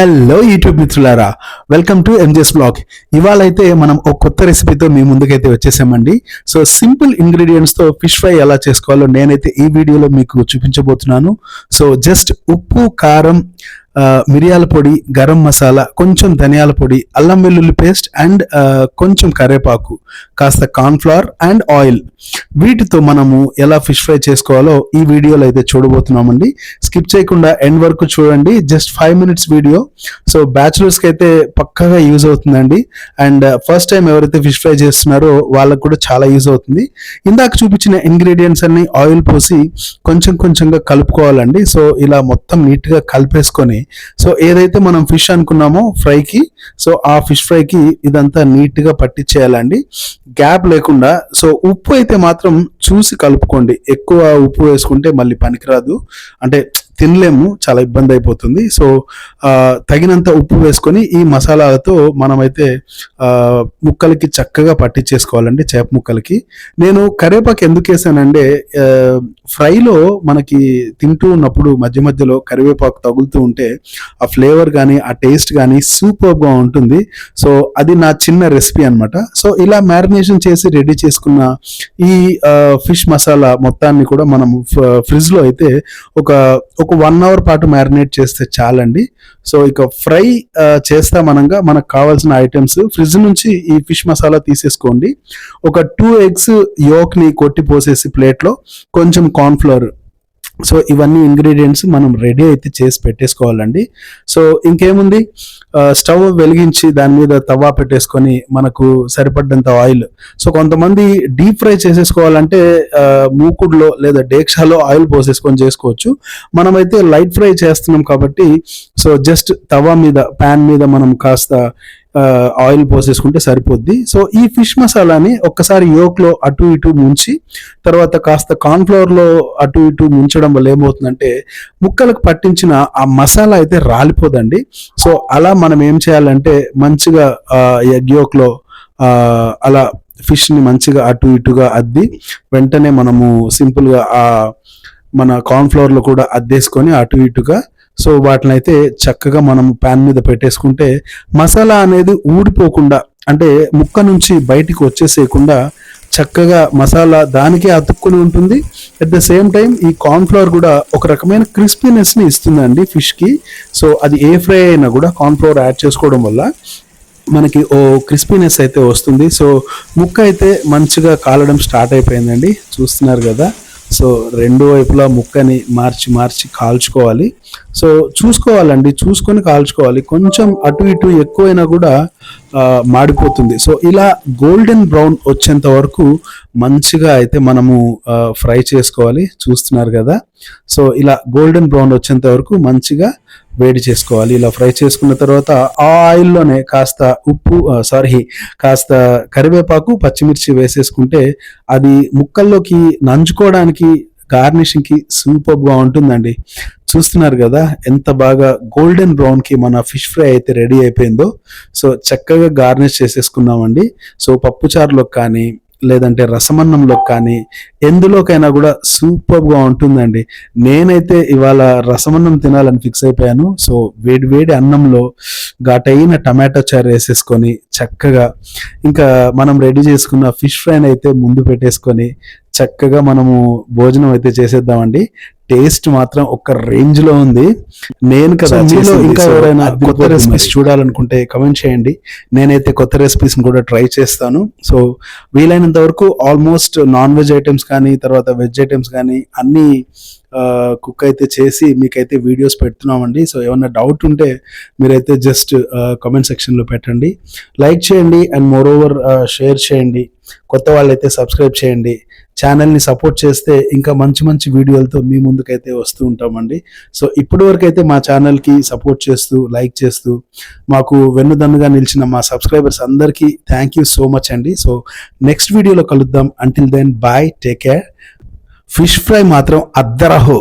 Hello YouTube మిత్రులారా, welcome to ఎంజెస్ blog. ఇవాళ అయితే మనం ఒక కొత్త రెసిపీతో మీ ముందుకైతే వచ్చేసామండి. సో సింపుల్ ఇంగ్రీడియంట్స్ తో ఫిష్ ఫ్రై ఎలా చేసుకోవాలో నేనైతే ఈ వీడియోలో మీకు చూపించబోతున్నాను. సో జస్ట్ ఉప్పు, కారం, మిరియాల పొడి, గరం మసాలా, కొంచెం ధనియాల పొడి, అల్లం వెల్లుల్లి పేస్ట్ అండ్ కొంచెం కరివేపాకు, కాస్త కార్న్ఫ్లవర్ అండ్ ఆయిల్, వీటితో మనము ఎలా ఫిష్ ఫ్రై చేసుకోవాలో ఈ వీడియోలో అయితే చూడబోతున్నామండి. స్కిప్ చేయకుండా ఎండ్ వరకు చూడండి. Just 5 minutes video. సో బ్యాచులర్స్కి అయితే పక్కగా యూజ్ అవుతుందండి. అండ్ ఫస్ట్ టైం ఎవరైతే ఫిష్ ఫ్రై చేస్తున్నారో వాళ్ళకు కూడా చాలా యూజ్ అవుతుంది. ఇందాక చూపించిన ఇంగ్రీడియంట్స్ అన్ని ఆయిల్ పోసి కొంచెం కొంచెంగా కలుపుకోవాలండి. సో ఇలా మొత్తం నీట్గా కలిపేసుకొని, సో ఏదైతే మనం ఫిష్ అనుకున్నామో ఫ్రైకి, సో ఆ ఫిష్ ఫ్రైకి ఇదంతా నీట్గా పట్టించేయాలండి, గ్యాప్ లేకుండా. సో ఉప్పు అయితే మాత్రం చూసి కలుపుకోండి. ఎక్కువ ఉప్పు వేసుకుంటే మళ్ళీ పనికిరాదు, అంటే తినలేము, చాలా ఇబ్బంది అయిపోతుంది. సో తగినంత ఉప్పు వేసుకొని ఈ మసాలాలతో మనమైతే ముక్కలకి చక్కగా పట్టించేసుకోవాలండి, చేప ముక్కలకి. నేను కరివేపాకు ఎందుకు వేసానంటే, ఫ్రైలో మనకి తింటూ ఉన్నప్పుడు మధ్య మధ్యలో కరివేపాకు తగులుతూ ఉంటే ఆ ఫ్లేవర్ కానీ ఆ టేస్ట్ కానీ సూపర్గా ఉంటుంది. సో అది నా చిన్న రెసిపీ అనమాట. సో ఇలా మ్యారినేషన్ చేసి రెడీ చేసుకున్న ఈ ఫిష్ మసాలా మొత్తాన్ని కూడా మనం ఫ్రిడ్జ్లో అయితే ఒక 1 hour పాటు మ్యారినేట్ చేస్తే చాలండి. సో ఇక ఫ్రై చేస్తామనగా మనకు కావాల్సిన ఐటమ్స్ ఫ్రిడ్జ్ నుంచి ఈ ఫిష్ మసాలా తీసేసుకోండి. ఒక 2 eggs యోక్ని కొట్టి పోసేసి ప్లేట్లో, కొంచెం కార్న్ఫ్లవర్. సో ఇవన్నీ ఇంగ్రీడియంట్స్ మనం రెడీ అయితే చేసి పెట్టేసుకోవాలండి. సో ఇంకేముంది, స్టవ్ వెలిగించి దాని మీద తవా పెట్టేసుకొని మనకు సరిపడ్డంత ఆయిల్. సో కొంతమంది డీప్ ఫ్రై చేసేసుకోవాలంటే మూకుడులో లేదా డేక్షాలో ఆయిల్ పోసేసుకొని చేసుకోవచ్చు. మనమైతే లైట్ ఫ్రై చేస్తున్నాం కాబట్టి సో జస్ట్ తవా మీద, ప్యాన్ మీద మనం కాస్త ఆయిల్ పోసేసుకుంటే సరిపోద్ది. సో ఈ ఫిష్ మసాలాని ఒక్కసారి యోక్లో అటు ఇటు ముంచి, తర్వాత కాస్త కార్న్ఫ్లవర్లో అటు ఇటు ముంచడం వల్ల ఏమవుతుందంటే ముక్కలకు పట్టించిన ఆ మసాలా అయితే రాలిపోదండి. సో అలా మనం ఏం చేయాలంటే మంచిగా ఎగ్ యోక్లో అలా ఫిష్ని మంచిగా అటు ఇటుగా అద్ది, వెంటనే మనము సింపుల్గా మన కార్న్ఫ్లవర్లో కూడా అద్దేసుకొని అటు ఇటుగా, సో వాటిని అయితే చక్కగా మనం ప్యాన్ మీద పెట్టేసుకుంటే మసాలా అనేది ఊడిపోకుండా, అంటే ముక్క నుంచి బయటికి వచ్చేసేయకుండా చక్కగా మసాలా దానికే అతుక్కుని ఉంటుంది. అట్ ద సేమ్ టైం ఈ కార్న్ఫ్లవర్ కూడా ఒక రకమైన క్రిస్పీనెస్ని ఇస్తుందండి ఫిష్కి. సో అది ఏ ఫ్రై అయినా కూడా కార్న్ఫ్లవర్ యాడ్ చేసుకోవడం వల్ల మనకి క్రిస్పీనెస్ అయితే వస్తుంది. సో ముక్క అయితే మంచిగా కాలడం స్టార్ట్ అయిపోయిందండి, చూస్తున్నారు కదా. సో రెండు వైపులా ముక్కని మార్చి కాల్చుకోవాలి. సో చూసుకోవాలండి, చూసుకొని కాల్చుకోవాలి. కొంచెం అటు ఇటు ఎక్కువైనా కూడా మాడిపోతుంది. సో ఇలా గోల్డెన్ బ్రౌన్ వచ్చేంత వరకు మంచిగా అయితే మనము ఫ్రై చేసుకోవాలి, చూస్తున్నారు కదా. సో ఇలా గోల్డెన్ బ్రౌన్ వచ్చేంత వరకు మంచిగా వేడి చేసుకోవాలి. ఇలా ఫ్రై చేసుకున్న తర్వాత ఆ ఆయిల్లోనే కాస్త కరివేపాకు, పచ్చిమిర్చి వేసేసుకుంటే అది ముక్కల్లోకి నంచుకోవడానికి, గార్నిషింగ్కి సూపర్గా ఉంటుందండి. చూస్తున్నారు కదా ఎంత బాగా గోల్డెన్ బ్రౌన్కి మన ఫిష్ ఫ్రై అయితే రెడీ అయిపోయిందో. సో చక్కగా గార్నిష్ చేసేసుకున్నామండి. సో పప్పుచారులోకి కానీ లేదంటే రసమన్నంలోకి కానీ ఎందులోకైనా కూడా సూపర్గా ఉంటుందండి. నేనైతే ఇవాళ రసమన్నం తినాలని ఫిక్స్ అయిపోయాను. సో వేడి అన్నంలో ఘాటైన టమాటో చారు వేసేసుకొని చక్కగా ఇంకా మనం రెడీ చేసుకున్న ఫిష్ ఫ్రైని అయితే ముందు పెట్టేసుకొని చక్కగా మనము భోజనం అయితే చేసేద్దామండి. టేస్ట్ మాత్రం ఒక రేంజ్ లో ఉంది. నేను కదా, మీలో ఇంకా ఎవరైనా కొత్త రెసిపీస్ చూడాలనుకుంటే కమెంట్ చేయండి. నేనైతే కొత్త రెసిపీస్ కూడా ట్రై చేస్తాను. సో వీలైనంత వరకు ఆల్మోస్ట్ నాన్ వెజ్ ఐటమ్స్ కానీ తర్వాత వెజ్ ఐటమ్స్ కానీ అన్ని కుక్ అయితే చేసి మీకైతే వీడియోస్ పెడుతున్నామండి. సో ఏమన్నా డౌట్ ఉంటే మీరైతే జస్ట్ కామెంట్ సెక్షన్లో పెట్టండి, లైక్ చేయండి అండ్ మోర్ ఓవర్ షేర్ చేయండి. కొత్త వాళ్ళైతే సబ్స్క్రైబ్ చేయండి. ఛానల్ని సపోర్ట్ చేస్తే ఇంకా మంచి వీడియోలతో మీ ముందుకైతే వస్తూ ఉంటామండి. సో ఇప్పటి వరకు అయితే మా ఛానల్కి సపోర్ట్ చేస్తూ, లైక్ చేస్తూ మాకు వెన్నుదన్నుగా నిలిచిన మా సబ్స్క్రైబర్స్ అందరికీ థ్యాంక్ యూ సో మచ్ అండి. సో నెక్స్ట్ వీడియోలో కలుద్దాం. Until then bye, take care. Fish fry మాత్రం అద్దరహో.